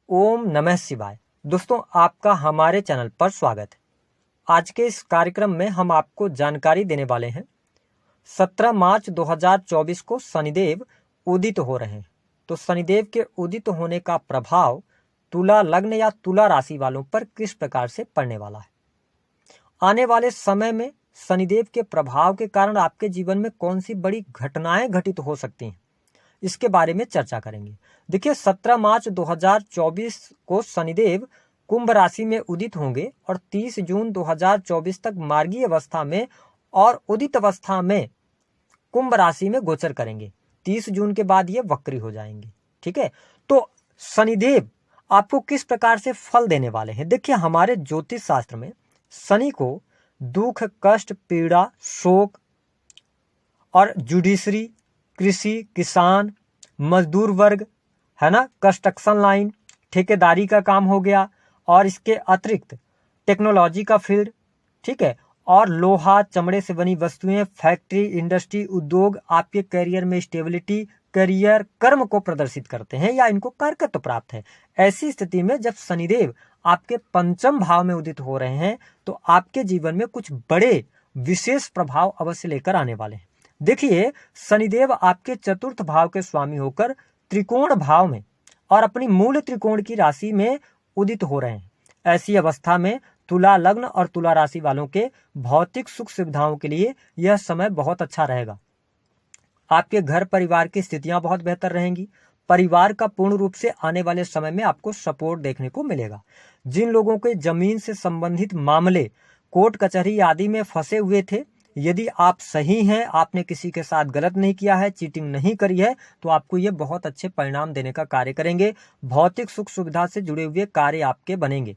ओम नमः शिवाय। दोस्तों, आपका हमारे चैनल पर स्वागत है। आज के इस कार्यक्रम में हम आपको जानकारी देने वाले हैं 17 मार्च 2024 को शनिदेव उदित हो रहे हैं। तो शनिदेव के उदित होने का प्रभाव तुला लग्न या तुला राशि वालों पर किस प्रकार से पड़ने वाला है। आने वाले समय में शनिदेव के प्रभाव के कारण आपके जीवन में कौन सी बड़ी घटनाएं घटित हो सकती हैं, इसके बारे में चर्चा करेंगे। देखिए, 17 मार्च 2024 को शनिदेव कुंभ राशि में उदित होंगे और 30 जून 2024 तक मार्गीय अवस्था में और उदित अवस्था में कुंभ राशि में गोचर करेंगे। 30 जून के बाद ये वक्री हो जाएंगे। ठीक है, तो शनिदेव आपको किस प्रकार से फल देने वाले हैं। देखिए, हमारे ज्योतिष शास्त्र में शनि को दुख, कष्ट, पीड़ा, शोक और जुडिशरी, कृषि, किसान, मजदूर वर्ग है ना, कंस्ट्रक्शन लाइन, ठेकेदारी का काम हो गया, और इसके अतिरिक्त टेक्नोलॉजी का फील्ड, ठीक है, और लोहा, चमड़े से बनी वस्तुएं, फैक्ट्री, इंडस्ट्री, उद्योग आपके करियर में स्टेबिलिटी, करियर, कर्म को प्रदर्शित करते हैं या इनको कारकत्व प्राप्त है। ऐसी स्थिति में जब शनिदेव आपके पंचम भाव में उदित हो रहे हैं तो आपके जीवन में कुछ बड़े विशेष प्रभाव अवश्य लेकर आने वाले हैं। देखिए, शनिदेव आपके चतुर्थ भाव के स्वामी होकर त्रिकोण भाव में और अपनी मूल त्रिकोण की राशि में उदित हो रहे हैं। ऐसी अवस्था में तुला लग्न और तुला राशि वालों के भौतिक सुख सुविधाओं के लिए यह समय बहुत अच्छा रहेगा। आपके घर परिवार की स्थितियां बहुत बेहतर रहेंगी। परिवार का पूर्ण रूप से आने वाले समय में आपको सपोर्ट देखने को मिलेगा। जिन लोगों के जमीन से संबंधित मामले कोर्ट कचहरी आदि में फंसे हुए थे, यदि आप सही हैं, आपने किसी के साथ गलत नहीं किया है, चीटिंग नहीं करी है, तो आपको ये बहुत अच्छे परिणाम देने का कार्य करेंगे। भौतिक सुख सुविधा से जुड़े हुए कार्य आपके बनेंगे।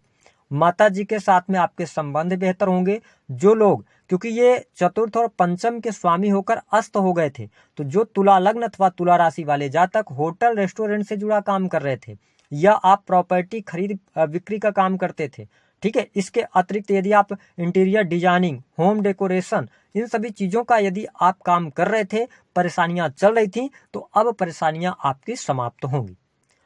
माता जी के साथ में आपके संबंध बेहतर होंगे। जो लोग, क्योंकि ये चतुर्थ और पंचम के स्वामी होकर अस्त हो गए थे, तो जो तुला लग्न अथवा तुला राशि वाले जातक होटल रेस्टोरेंट से जुड़ा काम कर रहे थे या आप प्रॉपर्टी खरीद बिक्री का काम करते थे, ठीक है, इसके अतिरिक्त यदि आप इंटीरियर डिजाइनिंग, होम डेकोरेशन, इन सभी चीजों का यदि आप काम कर रहे थे, परेशानियां चल रही थी, तो अब परेशानियां आपकी समाप्त होंगी।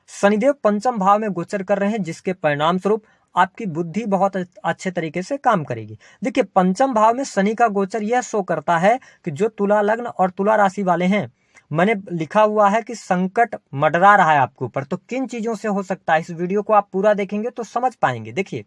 शनिदेव पंचम भाव में गोचर कर रहे हैं, जिसके परिणाम स्वरूप आपकी बुद्धि बहुत अच्छे तरीके से काम करेगी। देखिए, पंचम भाव में शनि का गोचर यह शो करता है कि जो तुला लग्न और तुला राशि वाले हैं, मैंने लिखा हुआ है कि संकट मंडरा रहा है आपके ऊपर, तो किन चीजों से हो सकता है, इस वीडियो को आप पूरा देखेंगे तो समझ पाएंगे। देखिए,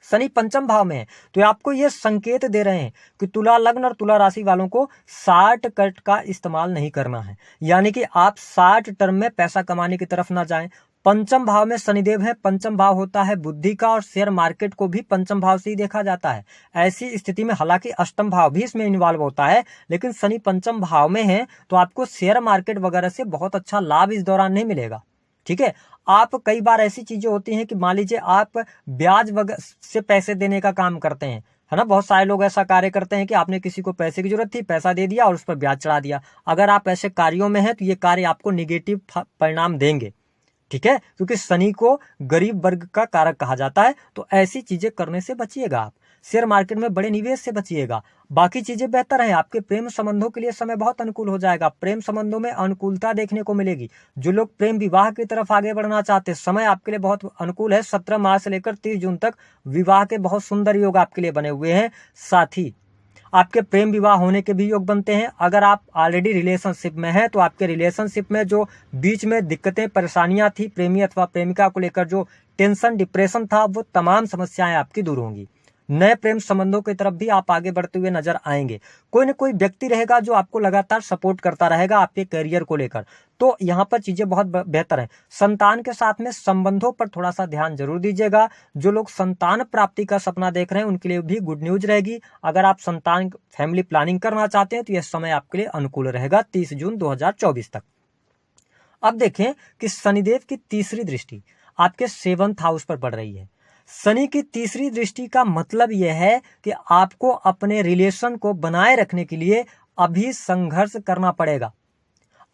शनि पंचम भाव में है तो आपको यह संकेत दे रहे हैं कि तुला लग्न और तुला राशि वालों को शॉर्टकट का इस्तेमाल नहीं करना है, यानी कि आप शॉर्ट टर्म में पैसा कमाने की तरफ ना जाएं। पंचम भाव में शनिदेव है, पंचम भाव होता है बुद्धि का, और शेयर मार्केट को भी पंचम भाव से ही देखा जाता है। ऐसी स्थिति में हालांकि अष्टम भाव भी इसमें इन्वॉल्व होता है, लेकिन शनि पंचम भाव में है तो आपको शेयर मार्केट वगैरह से बहुत अच्छा लाभ इस दौरान नहीं मिलेगा। ठीक है, आप कई बार ऐसी चीजें होती हैं कि मान लीजिए आप ब्याज वगैरह से पैसे देने का काम करते हैं, है ना। बहुत सारे लोग ऐसा कार्य करते हैं कि आपने किसी को पैसे की जरूरत थी, पैसा दे दिया और उस पर ब्याज चढ़ा दिया। अगर आप ऐसे कार्यों में हैं तो ये कार्य आपको निगेटिव परिणाम देंगे। ठीक है, क्योंकि शनि को गरीब वर्ग का कारक कहा जाता है, तो ऐसी चीजें करने से बचिएगा। आप शेयर मार्केट में बड़े निवेश से बचिएगा। बाकी चीजें बेहतर हैं। आपके प्रेम संबंधों के लिए समय बहुत अनुकूल हो जाएगा। प्रेम संबंधों में अनुकूलता देखने को मिलेगी। जो लोग प्रेम विवाह की तरफ आगे बढ़ना चाहते हैं, समय आपके लिए बहुत अनुकूल है। 17 मार्च से लेकर 30 जून तक विवाह के बहुत सुंदर योग आपके लिए बने हुए हैं। साथ ही आपके प्रेम विवाह होने के भी योग बनते हैं। अगर आप ऑलरेडी रिलेशनशिप में हैं तो आपके रिलेशनशिप में जो बीच में दिक्कतें, परेशानियां थी, प्रेमी अथवा प्रेमिका को लेकर जो टेंशन, डिप्रेशन था, वो तमाम समस्याएं आपकी दूर होंगी। नए प्रेम संबंधों की तरफ भी आप आगे बढ़ते हुए नजर आएंगे। कोई न कोई व्यक्ति रहेगा जो आपको लगातार सपोर्ट करता रहेगा आपके करियर को लेकर, तो यहाँ पर चीजें बहुत बेहतर हैं। संतान के साथ में संबंधों पर थोड़ा सा ध्यान जरूर दीजिएगा। जो लोग संतान प्राप्ति का सपना देख रहे हैं उनके लिए भी गुड न्यूज रहेगी। अगर आप संतान फैमिली प्लानिंग करना चाहते हैं तो यह समय आपके लिए अनुकूल रहेगा 30 जून 2024 तक। अब देखें कि शनिदेव की तीसरी दृष्टि आपके 7th हाउस पर पड़ रही है। शनि की तीसरी दृष्टि का मतलब यह है कि आपको अपने रिलेशन को बनाए रखने के लिए अभी संघर्ष करना पड़ेगा।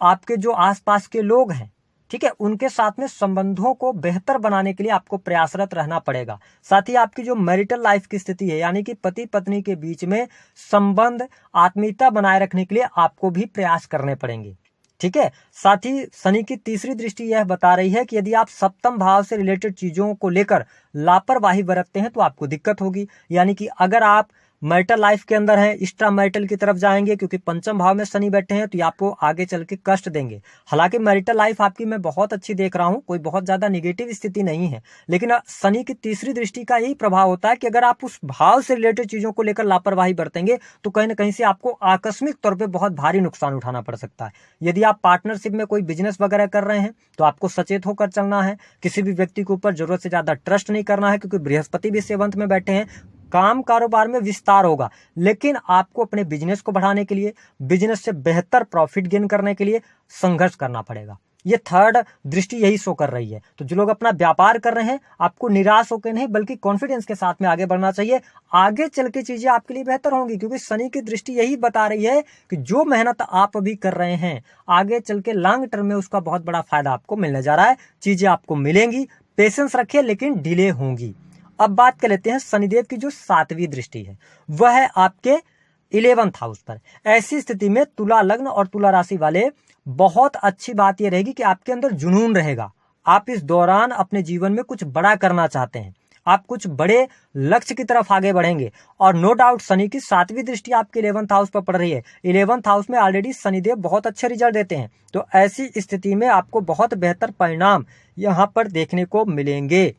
आपके जो आसपास के लोग हैं, ठीक है, उनके साथ में संबंधों को बेहतर बनाने के लिए आपको प्रयासरत रहना पड़ेगा। साथ ही आपकी जो मैरिटल लाइफ की स्थिति है, यानी कि पति पत्नी के बीच में संबंध, आत्मीयता बनाए रखने के लिए आपको भी प्रयास करने पड़ेंगे। ठीक है। साथ ही शनि की तीसरी दृष्टि यह बता रही है कि यदि आप सप्तम भाव से रिलेटेड चीजों को लेकर लापरवाही बरतते हैं तो आपको दिक्कत होगी। यानी कि अगर आप मैरिटल लाइफ के अंदर हैं, एक्स्ट्रा मैरिटल की तरफ जाएंगे, क्योंकि पंचम भाव में शनि बैठे हैं तो ये आपको आगे चल के कष्ट देंगे। हालांकि मैरिटल लाइफ आपकी मैं बहुत अच्छी देख रहा हूं, कोई बहुत ज्यादा निगेटिव स्थिति नहीं है, लेकिन शनि की तीसरी दृष्टि का यही प्रभाव होता है कि अगर आप उस भाव से रिलेटेड चीजों को लेकर लापरवाही बरतेंगे तो कहीं ना कहीं से आपको आकस्मिक तौर पर बहुत भारी नुकसान उठाना पड़ सकता है। यदि आप पार्टनरशिप में कोई बिजनेस वगैरह कर रहे हैं तो आपको सचेत होकर चलना है। किसी भी व्यक्ति के ऊपर जरूरत से ज्यादा ट्रस्ट नहीं करना है, क्योंकि बृहस्पति भी सेवंथ में बैठे हैं। काम कारोबार में विस्तार होगा, लेकिन आपको अपने बिजनेस को बढ़ाने के लिए, बिजनेस से बेहतर प्रॉफिट गेन करने के लिए संघर्ष करना पड़ेगा। ये थर्ड दृष्टि यही शो कर रही है। तो जो लोग अपना व्यापार कर रहे हैं, आपको निराश होकर नहीं बल्कि कॉन्फिडेंस के साथ में आगे बढ़ना चाहिए। आगे चल के चीजें आपके लिए बेहतर होंगी, क्योंकि शनि की दृष्टि यही बता रही है कि जो मेहनत आप अभी कर रहे हैं आगे चल के लॉन्ग टर्म में उसका बहुत बड़ा फायदा आपको मिलने जा रहा है। चीजें आपको मिलेंगी, पेशेंस रखिए, लेकिन डिले होंगी। अब बात कर लेते हैं शनिदेव की जो 7वीं दृष्टि है, वह है आपके 11th हाउस पर। ऐसी स्थिति में तुला लग्न और तुला राशि वाले, बहुत अच्छी बात यह रहेगी कि आपके अंदर जुनून रहेगा। आप इस दौरान अपने जीवन में कुछ बड़ा करना चाहते हैं, आप कुछ बड़े लक्ष्य की तरफ आगे बढ़ेंगे। और नो डाउट शनि की 7वीं दृष्टि आपके 11th हाउस पर पड़ रही है। 11th हाउस में ऑलरेडी शनिदेव बहुत अच्छे रिजल्ट देते हैं, तो ऐसी स्थिति में आपको बहुत बेहतर परिणाम यहाँ पर देखने को मिलेंगे।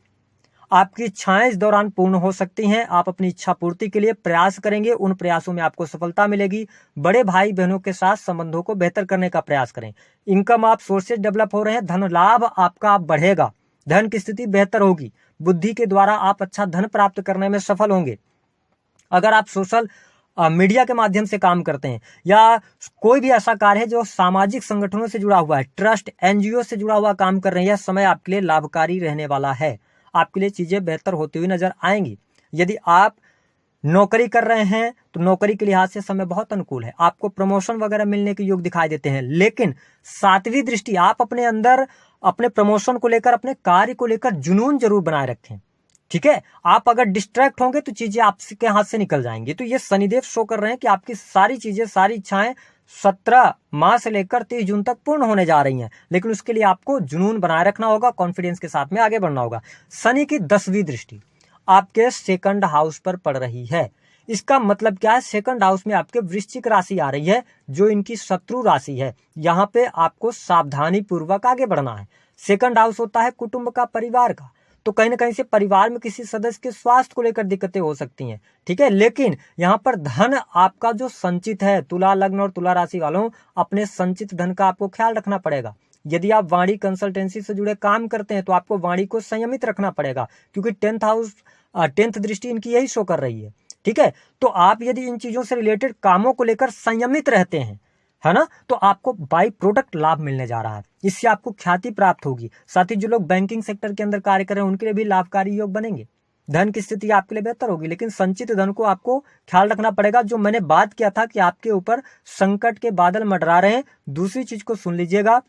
आपकी इच्छाएं इस दौरान पूर्ण हो सकती हैं। आप अपनी इच्छा पूर्ति के लिए प्रयास करेंगे, उन प्रयासों में आपको सफलता मिलेगी। बड़े भाई बहनों के साथ संबंधों को बेहतर करने का प्रयास करें। इनकम आप सोर्सेज डेवलप हो रहे हैं, धन लाभ आपका बढ़ेगा, धन की स्थिति बेहतर होगी। बुद्धि के द्वारा आप अच्छा धन प्राप्त करने में सफल होंगे। अगर आप सोशल मीडिया के माध्यम से काम करते हैं या कोई भी ऐसा कार्य है जो सामाजिक संगठनों से जुड़ा हुआ है, ट्रस्ट, एनजीओ से जुड़ा हुआ काम कर रहे हैं, यह समय आपके लिए लाभकारी रहने वाला है। आपके लिए चीजें बेहतर होती हुई नजर आएंगी। यदि आप नौकरी कर रहे हैं तो नौकरी के लिहाज से समय बहुत अनुकूल है, आपको प्रमोशन वगैरह मिलने के योग दिखाई देते हैं। लेकिन 7वीं दृष्टि, आप अपने अंदर अपने प्रमोशन को लेकर, अपने कार्य को लेकर जुनून जरूर बनाए रखें। ठीक है, आप अगर डिस्ट्रैक्ट होंगे तो चीजें आपके हाथ से निकल जाएंगी। तो ये शनिदेव शो कर रहे हैं कि आपकी सारी चीजें, सारी इच्छाएं 17 माह से लेकर 30 जून तक पूर्ण होने जा रही हैं, लेकिन उसके लिए आपको जुनून बनाए रखना होगा, कॉन्फिडेंस के साथ में आगे बढ़ना होगा। शनि की 10वीं दृष्टि आपके 2nd हाउस पर पड़ रही है। इसका मतलब क्या है? 2nd हाउस में आपके वृश्चिक राशि आ रही है, जो इनकी शत्रु राशि है। यहाँ पे आपको सावधानी पूर्वक आगे बढ़ना है। 2nd हाउस होता है कुटुंब का, परिवार का, तो कहीं ना कहीं से परिवार में किसी सदस्य के स्वास्थ्य को लेकर दिक्कतें हो सकती हैं। ठीक है, लेकिन यहाँ पर धन आपका जो संचित है, तुला लग्न और तुला राशि वालों, अपने संचित धन का आपको ख्याल रखना पड़ेगा। यदि आप वाणी कंसल्टेंसी से जुड़े काम करते हैं तो आपको वाणी को संयमित रखना पड़ेगा, क्योंकि 10th दृष्टि इनकी यही शो कर रही है। ठीक है, तो आप यदि इन चीजों से रिलेटेड कामों को लेकर संयमित रहते हैं, है ना, तो आपको बाई प्रोडक्ट लाभ मिलने जा रहा है। इससे आपको ख्याति प्राप्त होगी। साथ ही जो लोग बैंकिंग सेक्टर के अंदर कार्य कर रहे हैं उनके लिए भी लाभकारी योग बनेंगे। धन की स्थिति आपके लिए बेहतर होगी, लेकिन संचित धन को आपको ख्याल रखना पड़ेगा। जो मैंने बात किया था कि आपके ऊपर संकट के बादल मंडरा रहे हैं, दूसरी चीज को सुन लीजिएगा।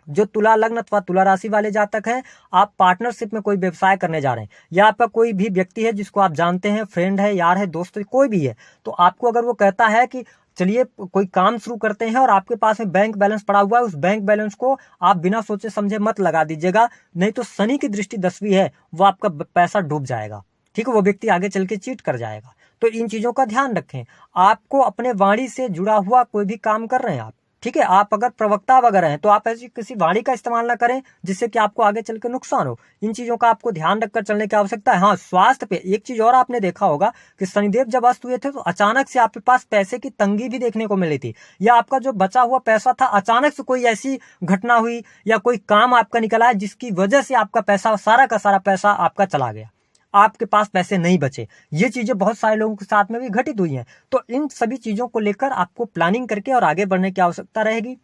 जो तुला लग्न अथवा तुला राशि वाले जातक हैं, आप पार्टनरशिप में कोई व्यवसाय करने जा रहे हैं, या आपका कोई भी व्यक्ति है जिसको आप जानते हैं, फ्रेंड है, यार है, दोस्त है, कोई भी है, तो आपको अगर वो कहता है कि चलिए कोई काम शुरू करते हैं, और आपके पास में बैंक बैलेंस पड़ा हुआ है, उस बैंक बैलेंस को आप बिना सोचे समझे मत लगा दीजिएगा, नहीं तो शनि की दृष्टि 10वीं है, वो आपका पैसा डूब जाएगा। ठीक है, वो व्यक्ति आगे चल के चीट कर जाएगा। तो इन चीजों का ध्यान रखें। आपको अपने वाणी से जुड़ा हुआ कोई भी काम कर रहे हैं आप, ठीक है, आप अगर प्रवक्ता वगैरह हैं तो आप ऐसी किसी वाणी का इस्तेमाल ना करें जिससे कि आपको आगे चल के नुकसान हो। इन चीजों का आपको ध्यान रखकर चलने की आवश्यकता है। हाँ, स्वास्थ्य पे एक चीज और आपने देखा होगा कि शनिदेव जब अस्त हुए थे तो अचानक से आपके पास पैसे की तंगी भी देखने को मिली थी, या आपका जो बचा हुआ पैसा था अचानक से कोई ऐसी घटना हुई या कोई काम आपका निकला है जिसकी वजह से आपका पैसा, सारा का सारा पैसा आपका चला गया, आपके पास पैसे नहीं बचे। ये चीजें बहुत सारे लोगों के साथ में भी घटित हुई हैं। तो इन सभी चीजों को लेकर आपको प्लानिंग करके और आगे बढ़ने की आवश्यकता रहेगी।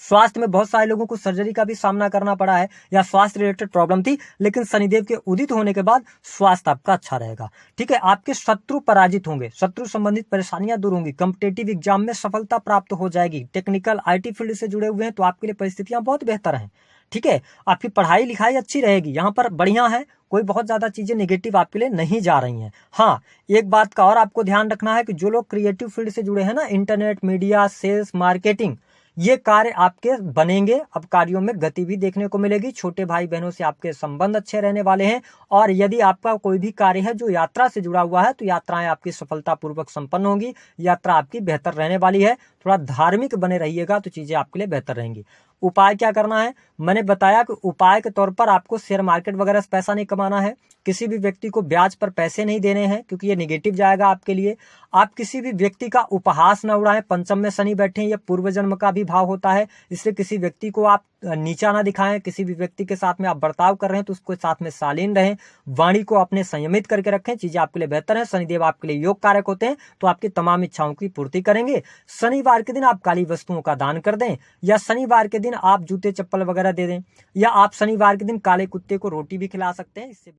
स्वास्थ्य में बहुत सारे लोगों को सर्जरी का भी सामना करना पड़ा है, या स्वास्थ्य रिलेटेड प्रॉब्लम थी, लेकिन शनिदेव के उदित होने के बाद स्वास्थ्य आपका अच्छा रहेगा। ठीक है, आपके शत्रु पराजित होंगे, शत्रु संबंधित परेशानियां दूर होंगी, कॉम्पिटेटिव एग्जाम में सफलता प्राप्त हो जाएगी। टेक्निकल IT फील्ड से जुड़े हुए हैं तो आपके लिए परिस्थितियां बहुत बेहतर हैं। ठीक है, आपकी पढ़ाई लिखाई अच्छी रहेगी, यहाँ पर बढ़िया है, कोई बहुत ज्यादा चीजें नेगेटिव आपके लिए नहीं जा रही हैं। हाँ, एक बात का और आपको ध्यान रखना है कि जो लोग क्रिएटिव फील्ड से जुड़े हैं ना, इंटरनेट, मीडिया, सेल्स, मार्केटिंग, ये कार्य आपके बनेंगे। अब कार्यों में गति भी देखने को मिलेगी। छोटे भाई बहनों से आपके संबंध अच्छे रहने वाले हैं। और यदि आपका कोई भी कार्य है जो यात्रा से जुड़ा हुआ है तो यात्राएं आपकी सफलतापूर्वक संपन्न होंगी। यात्रा आपकी बेहतर रहने वाली है। थोड़ा धार्मिक बने रहिएगा तो चीजें आपके लिए बेहतर रहेंगी। उपाय क्या करना है, मैंने बताया कि उपाय के तौर पर आपको शेयर मार्केट वगैरह से पैसा नहीं कमाना है। किसी भी व्यक्ति को ब्याज पर पैसे नहीं देने हैं क्योंकि ये निगेटिव जाएगा आपके लिए। आप किसी भी व्यक्ति का उपहास न उड़ाएं। पंचम में शनि बैठे, ये पूर्व जन्म का भी भाव होता है, इसलिए किसी व्यक्ति को आप नीचा ना दिखाएं। किसी भी व्यक्ति के साथ में आप बर्ताव कर रहे हैं तो उसके साथ में शालीन रहें। वाणी को अपने संयमित करके रखें, चीजें आपके लिए बेहतर है। शनिदेव आपके लिए योग कारक होते हैं तो आपकी तमाम इच्छाओं की पूर्ति करेंगे। शनिवार के दिन आप काली वस्तुओं का दान कर दें, या शनिवार के दिन आप जूते चप्पल वगैरह दे दें, या आप शनिवार के दिन काले कुत्ते को रोटी भी खिला सकते हैं। इससे